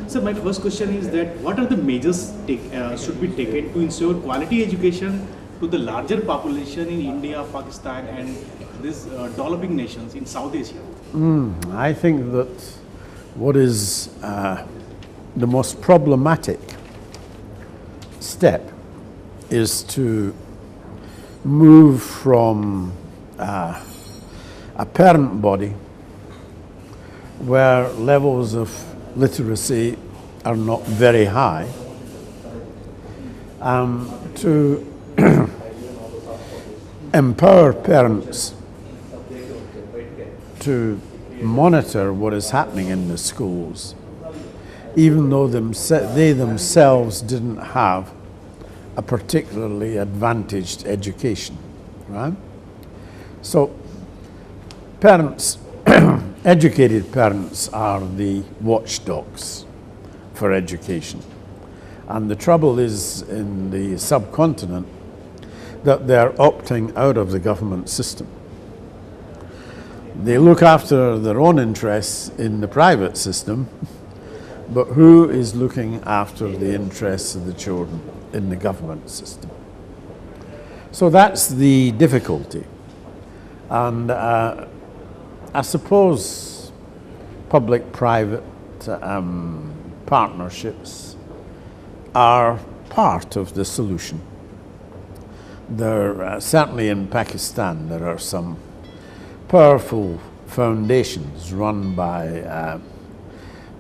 So my first question is that what are the measures should be taken to ensure quality education to the larger population in India, Pakistan, and these developing nations in South Asia? I think that what is the most problematic step is to move from a parent body where levels of literacy are not very high to empower parents to monitor what is happening in the schools, even though they themselves didn't have a particularly advantaged education, right? So parents, educated parents are the watchdogs for education. And the trouble is in the subcontinent that they're opting out of the government system. They look after their own interests in the private system, but who is looking after the interests of the children in the government system? So that's the difficulty. And I suppose public-private partnerships are part of the solution. There, certainly in Pakistan, there are some powerful foundations run by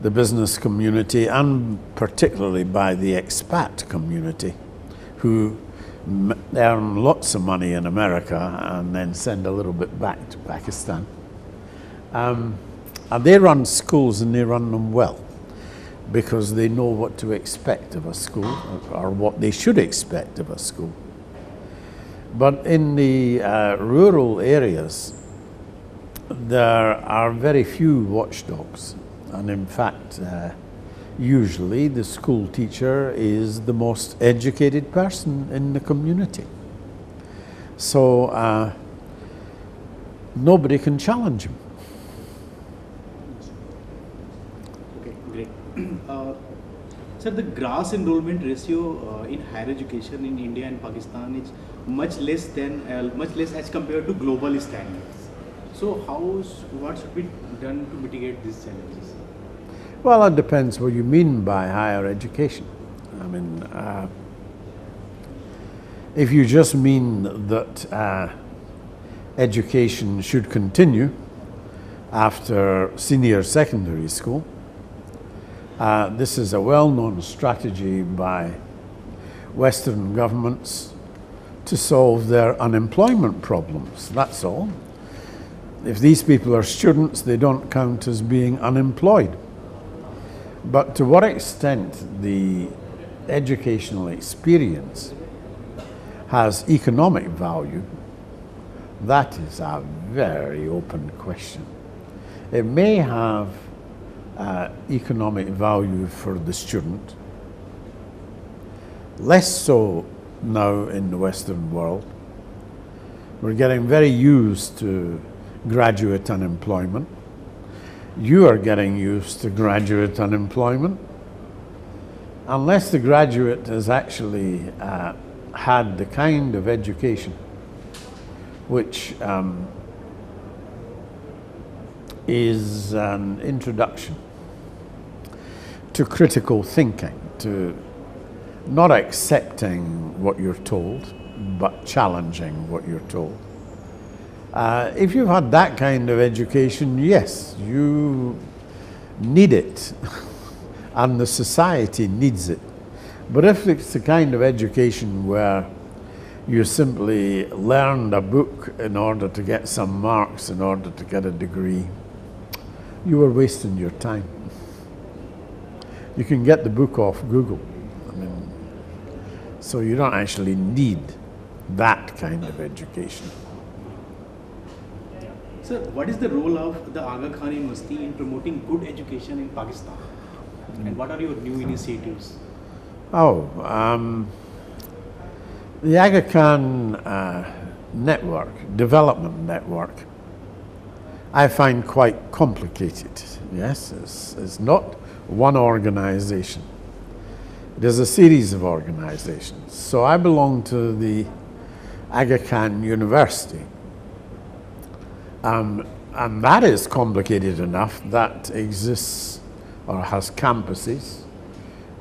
the business community and particularly by the expat community who earn lots of money in America and then send a little bit back to Pakistan. And they run schools and they run them well because they know what to expect of a school or what they should expect of a school. But in the rural areas, there are very few watchdogs, and in fact, usually the school teacher is the most educated person in the community. So nobody can challenge him. Okay, great. Sir, the gross enrollment ratio in higher education in India and Pakistan is much less as compared to global standards. So what should be done to mitigate these challenges? Well, it depends what you mean by higher education. I mean, if you just mean that education should continue after senior secondary school, this is a well-known strategy by Western governments to solve their unemployment problems, that's all. If these people are students, they don't count as being unemployed. But to what extent the educational experience has economic value, that is a very open question. It may have economic value for the student, less so now in the Western world. We're getting very used to graduate unemployment. You are getting used to graduate unemployment. Unless the graduate has actually had the kind of education which is an introduction to critical thinking, to not accepting what you're told, but challenging what you're told. If you've had that kind of education, yes, you need it, and the society needs it. But if it's the kind of education where you simply learned a book in order to get some marks, in order to get a degree, you are wasting your time. You can get the book off Google. I mean, so you don't actually need that kind of education. Sir, what is the role of the Aga Khan University in promoting good education in Pakistan? And what are your new initiatives? The Aga Khan development network, I find quite complicated. Yes, it's not one organization. It is a series of organizations. So I belong to the Aga Khan University. And that is complicated enough. That exists or has campuses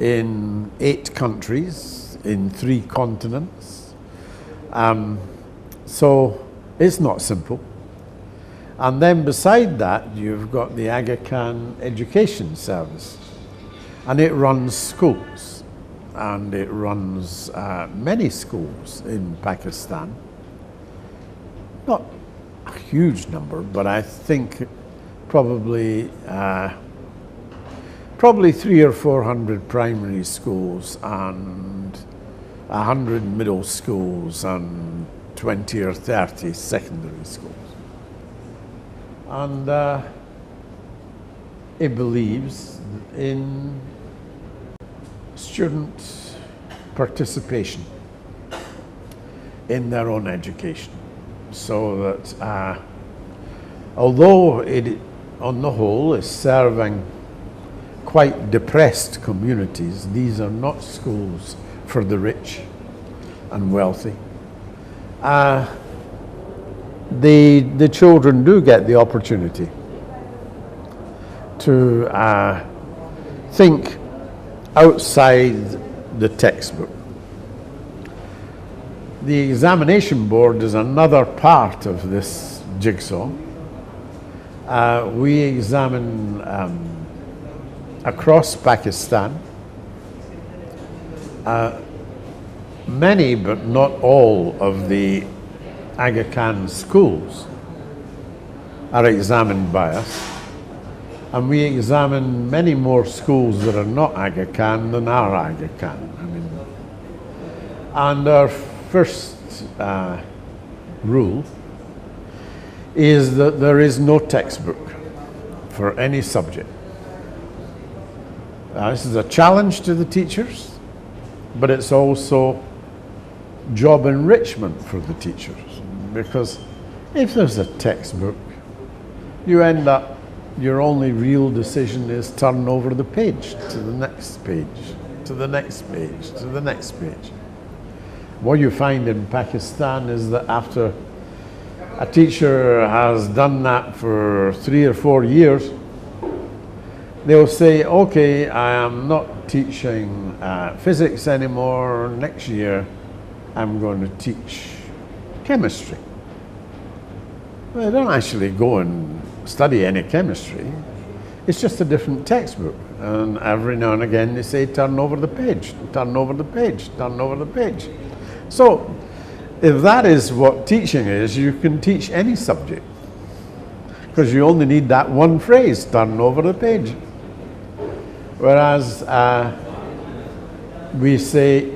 in 8 countries, in 3 continents. So it's not simple. And then beside that, you've got the Aga Khan Education Service. And it runs schools. And it runs many schools in Pakistan. Not a huge number, but I think probably 300 or 400 primary schools and 100 middle schools and 20 or 30 secondary schools. And it believes in student participation in their own education, so that although it on the whole is serving quite depressed communities, these are not schools for the rich and wealthy. The children do get the opportunity to think outside the textbook. The examination board is another part of this jigsaw. We examine across Pakistan. Many, but not all, of the Aga Khan schools are examined by us. And we examine many more schools that are not Aga Khan than are Aga Khan. And our first rule is that there is no textbook for any subject. This is a challenge to the teachers, but it's also job enrichment for the teachers, because if there's a textbook, you end up, your only real decision is turn over the page to the next page, to the next page, to the next page. What you find in Pakistan is that after a teacher has done that for 3 or 4 years, they'll say, okay, I am not teaching physics anymore. Next year, I'm going to teach chemistry. Well, they don't actually go and study any chemistry. It's just a different textbook. And every now and again, they say, turn over the page, turn over the page, turn over the page. So, if that is what teaching is, you can teach any subject, because you only need that one phrase, turn over the page. Whereas we say,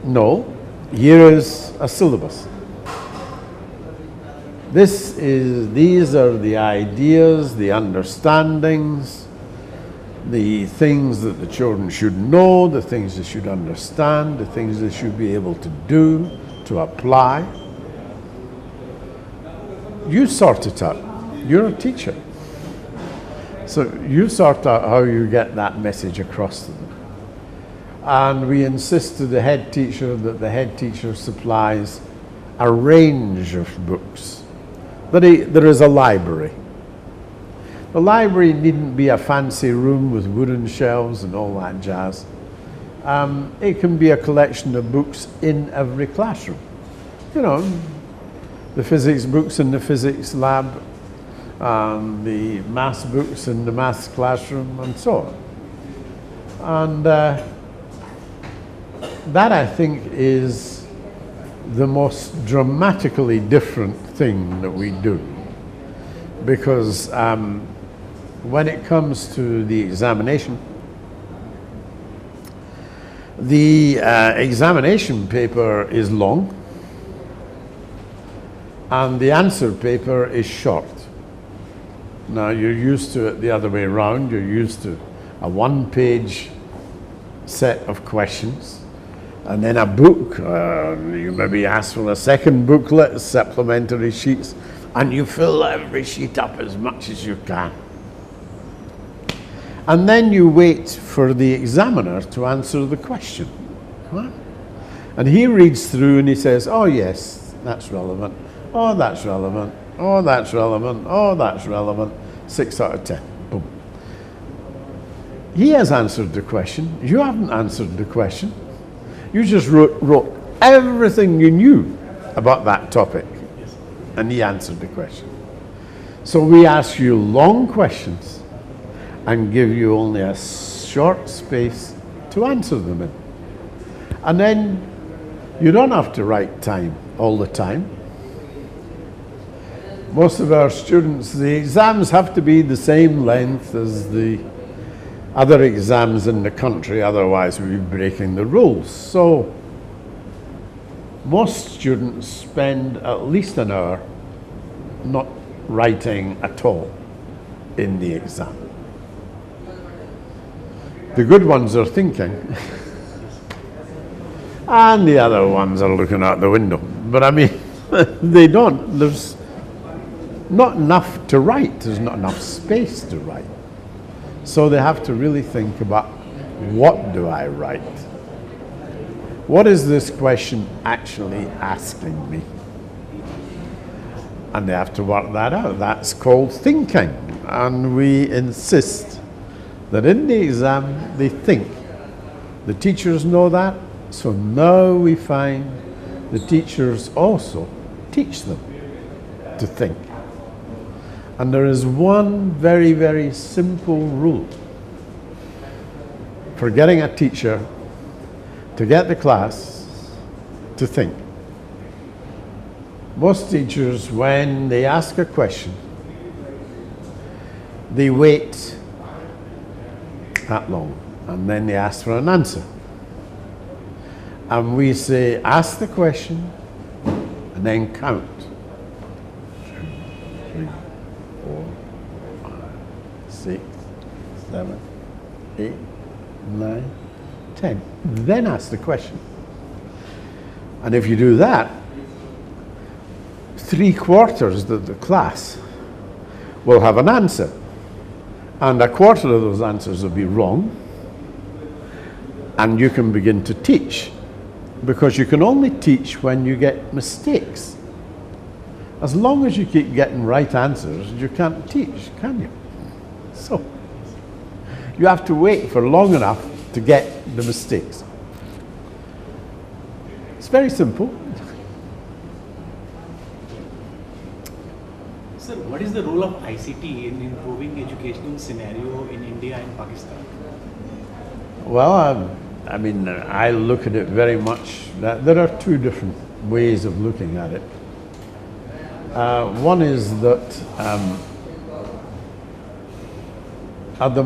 no, here is a syllabus. These are the ideas, the understandings, the things that the children should know, the things they should understand, the things they should be able to do, to apply. You sort it out. You're a teacher. So you sort out how you get that message across to them. And we insist to the head teacher that the head teacher supplies a range of books. There is a library. The library needn't be a fancy room with wooden shelves and all that jazz. It can be a collection of books in every classroom. You know, the physics books in the physics lab, the maths books in the maths classroom, and so on. And that, I think, is the most dramatically different thing that we do. Because when it comes to the examination paper is long and the answer paper is short. Now, you're used to it the other way around. You're used to a one-page set of questions and then a book. You maybe ask for a second booklet, supplementary sheets, and you fill every sheet up as much as you can. And then you wait for the examiner to answer the question. Huh? And he reads through and he says, oh yes, that's relevant. Oh, that's relevant. Oh, that's relevant. Oh, that's relevant. 6 out of 10. Boom. He has answered the question. You haven't answered the question. You just wrote everything you knew about that topic. And he answered the question. So we ask you long questions and give you only a short space to answer them in. And then you don't have to write time all the time. Most of our students, the exams have to be the same length as the other exams in the country, otherwise we'd be breaking the rules. So most students spend at least an hour not writing at all in the exam. The good ones are thinking, and the other ones are looking out the window. But I mean, they don't. There's not enough to write. There's not enough space to write. So they have to really think about, what do I write? What is this question actually asking me? And they have to work that out. That's called thinking. And we insist that in the exam they think. The teachers know that, so now we find the teachers also teach them to think. And there is one very, very simple rule for getting a teacher to get the class to think. Most teachers, when they ask a question, they wait that long and then they ask for an answer. And we say, ask the question and then count. 2, 3, 4, 5, 6, 7, 8, 9, 10. Then ask the question. And if you do that, 3/4 of the class will have an answer. And 1/4 of those answers will be wrong. And you can begin to teach. Because you can only teach when you get mistakes. As long as you keep getting right answers, you can't teach, can you? So, you have to wait for long enough to get the mistakes. It's very simple. Sir, what is the role of ICT in improving educational scenario in India and Pakistan? Well, I mean, I look at it very much that there are two different ways of looking at it. One is that at the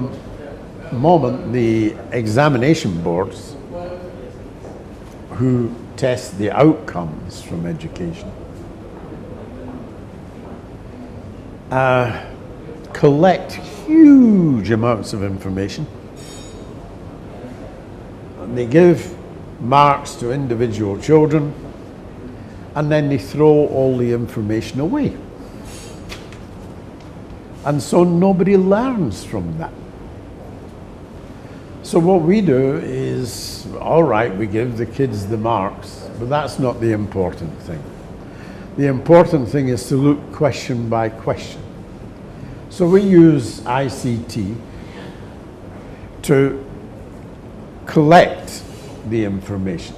moment, the examination boards who test the outcomes from education collect huge amounts of information. And they give marks to individual children, and then they throw all the information away. And so nobody learns from that. So what we do is, all right, we give the kids the marks, but that's not the important thing. The important thing is to look question by question. So we use ICT to collect the information.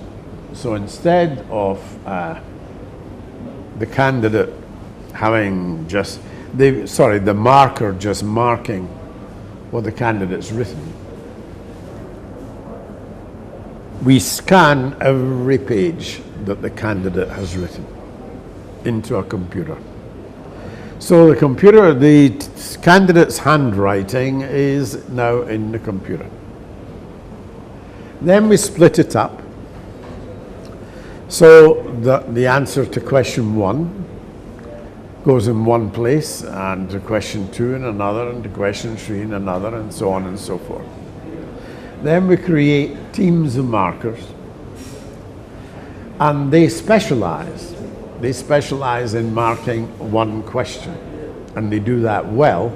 So instead of the candidate having just, the marker just marking what the candidate's written, we scan every page that the candidate has written into a computer. So the computer, the candidate's handwriting is now in the computer. Then we split it up. So the answer to question 1 goes in one place, and to question 2 in another, and to question 3 in another, and so on and so forth. Then we create teams of markers, and they specialize They specialize in marking one question, and they do that well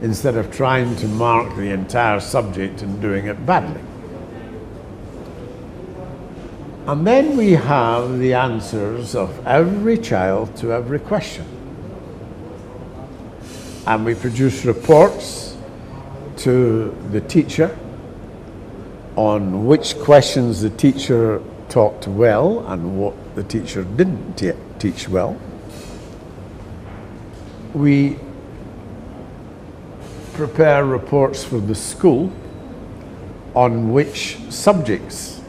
instead of trying to mark the entire subject and doing it badly. And then we have the answers of every child to every question. And we produce reports to the teacher on which questions the teacher taught well and what the teacher didn't teach well. We prepare reports for the school on which subjects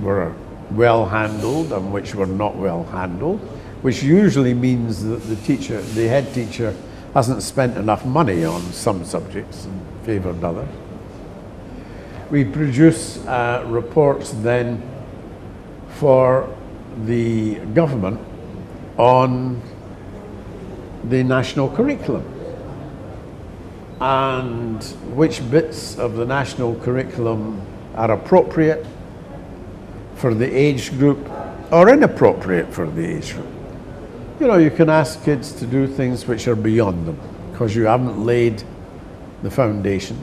were well handled and which were not well handled, which usually means that the head teacher hasn't spent enough money on some subjects and favoured others. We produce reports then for the government on the national curriculum and which bits of the national curriculum are appropriate for the age group or inappropriate for the age group. You know, you can ask kids to do things which are beyond them because you haven't laid the foundation.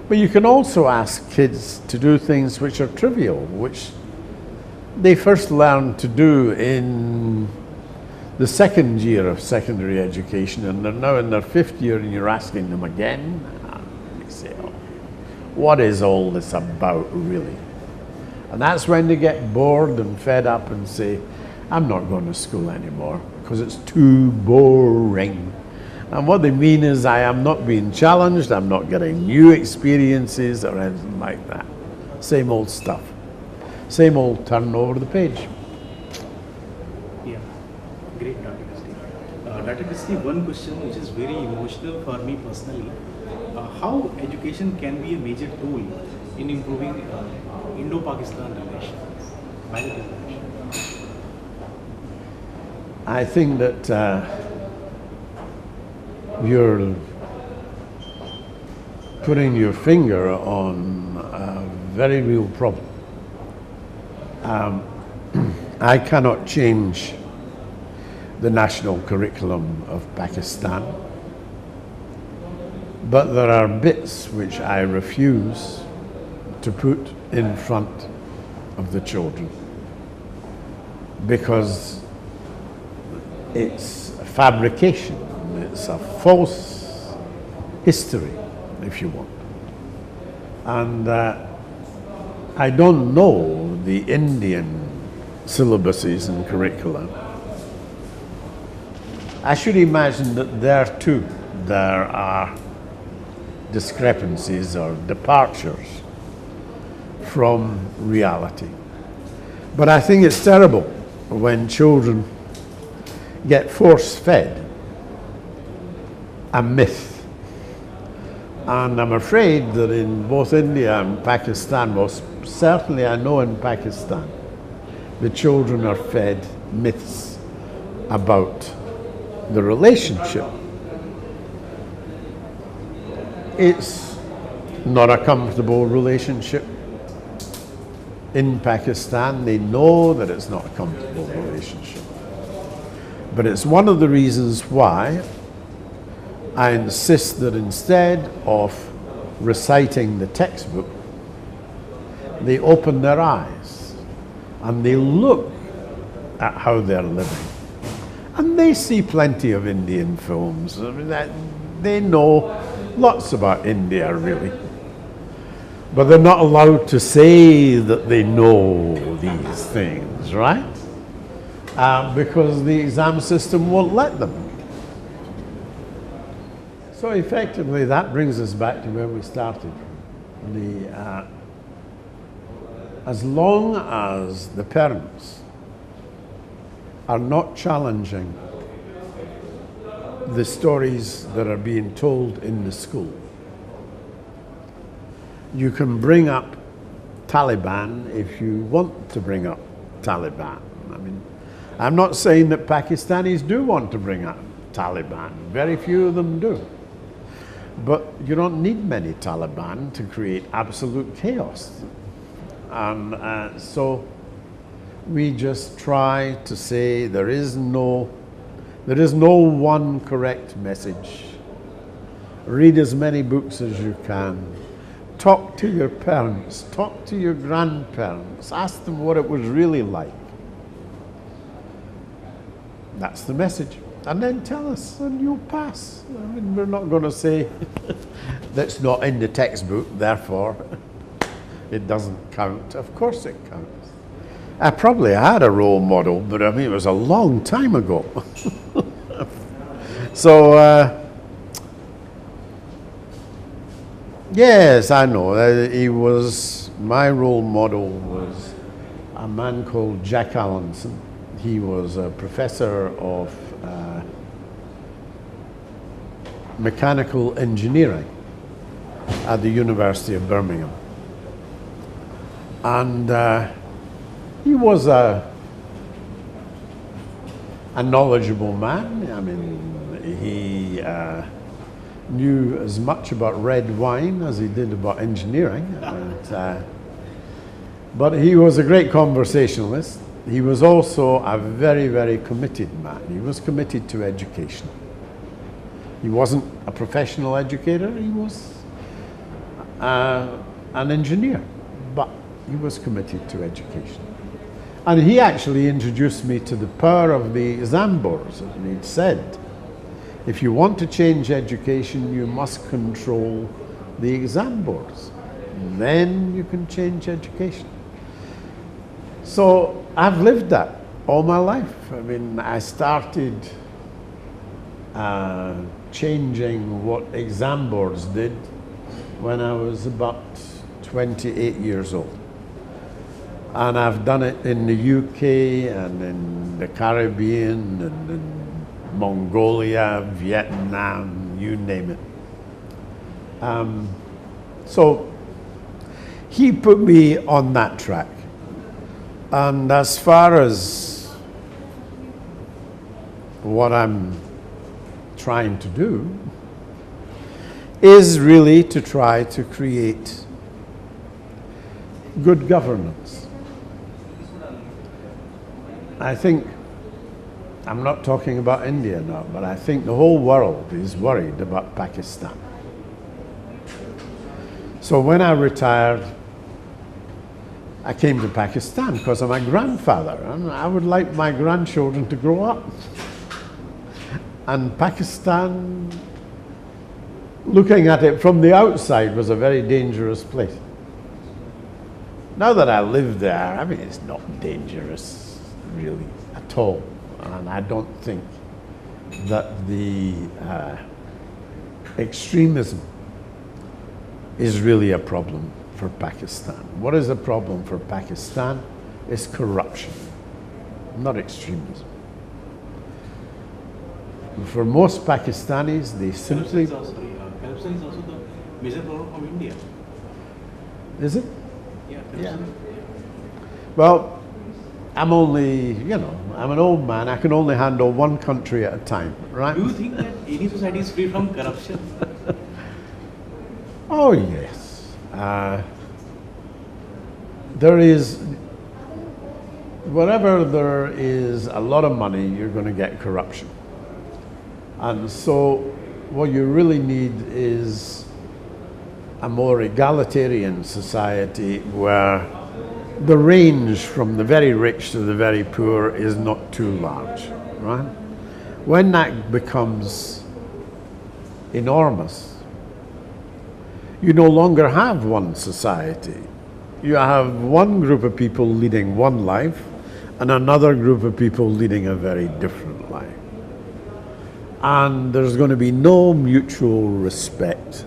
But you can also ask kids to do things which are trivial, which they first learn to do in the second year of secondary education, and they're now in their fifth year and you're asking them again. And they say, oh, what is all this about really? And that's when they get bored and fed up and say, I'm not going to school anymore because it's too boring. And what they mean is I am not being challenged, I'm not getting new experiences or anything like that. Same old stuff. Same old turn over the page. Yeah, great, Dr. Christie. Dr. Christie, one question which is very emotional for me personally. How education can be a major tool in improving Indo-Pakistan relations, bilateral relations? I think that you're putting your finger on a very real problem. I cannot change the national curriculum of Pakistan, but there are bits which I refuse to put in front of the children because it's a fabrication, it's a false history, if you want. And I don't know the Indian syllabuses and curricula. I should imagine that there too there are discrepancies or departures from reality. But I think it's terrible when children get force-fed a myth. And I'm afraid that in both India and Pakistan, well, certainly I know in Pakistan, the children are fed myths about the relationship. It's not a comfortable relationship. In Pakistan, they know that it's not a comfortable relationship. But it's one of the reasons why I insist that instead of reciting the textbook, they open their eyes and they look at how they're living. And they see plenty of Indian films. I mean, they know lots about India, really. But they're not allowed to say that they know these things, right? Because the exam system won't let them. So effectively, that brings us back to where we started. As long as the parents are not challenging the stories that are being told in the school, you can bring up Taliban if you want to bring up Taliban. I mean, I'm not saying that Pakistanis do want to bring up Taliban. Very few of them do. But you don't need many Taliban to create absolute chaos. So we just try to say there is no one correct message. Read as many books as you can. Talk to your parents, talk to your grandparents, ask them what it was really like. That's the message. And then tell us and you'll pass. I mean, we're not going to say that's not in the textbook, therefore it doesn't count. Of course it counts. I probably had a role model, but I mean, it was a long time ago. So, yes, I know. My role model was a man called Jack Allenson. He was a professor of mechanical engineering at the University of Birmingham. And he was a knowledgeable man. I mean, he knew as much about red wine as he did about engineering. But he was a great conversationalist. He was also a very, very committed man. He was committed to education. He wasn't a professional educator, he was an engineer, but he was committed to education. And he actually introduced me to the power of the exam boards. And he'd said, if you want to change education, you must control the exam boards. Then you can change education. So I've lived that all my life. I mean, I started changing what exam boards did when I was about 28 years old. And I've done it in the UK and in the Caribbean and in Mongolia, Vietnam, you name it. So he put me on that track. And as far as what I'm trying to do is really to try to create good governance. I think, I'm not talking about India now, but I think the whole world is worried about Pakistan. So when I retired, I came to Pakistan because of my grandfather, and I would like my grandchildren to grow up. And Pakistan, looking at it from the outside, was a very dangerous place. Now that I live there, I mean, it's not dangerous, really, at all. And I don't think that the extremism is really a problem for Pakistan. What is a problem for Pakistan is corruption, not extremism. For most Pakistanis, they simply... Corruption is also the major problem from India. Is it? Yeah. Yeah. Well, I'm only, I'm an old man. I can only handle one country at a time, right? Do you think that any society is free from corruption? Oh, yes. There is, wherever there is a lot of money, you're going to get corruption. And so what you really need is a more egalitarian society where the range from the very rich to the very poor is not too large, right? When that becomes enormous, you no longer have one society. You have one group of people leading one life and another group of people leading a very different life. And there's going to be no mutual respect.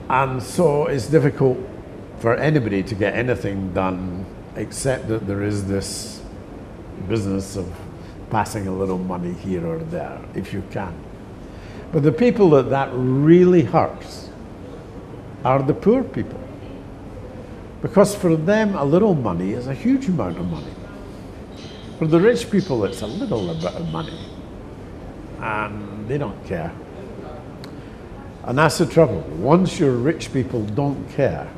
And so it's difficult for anybody to get anything done except that there is this business of passing a little money here or there, if you can. But the people that really hurts are the poor people. Because for them, a little money is a huge amount of money. For the rich people, it's a little bit of money. And they don't care. And that's the trouble. Once your rich people don't care,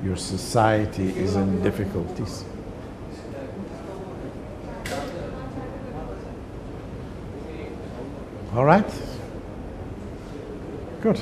your society is in difficulties. All right? Good.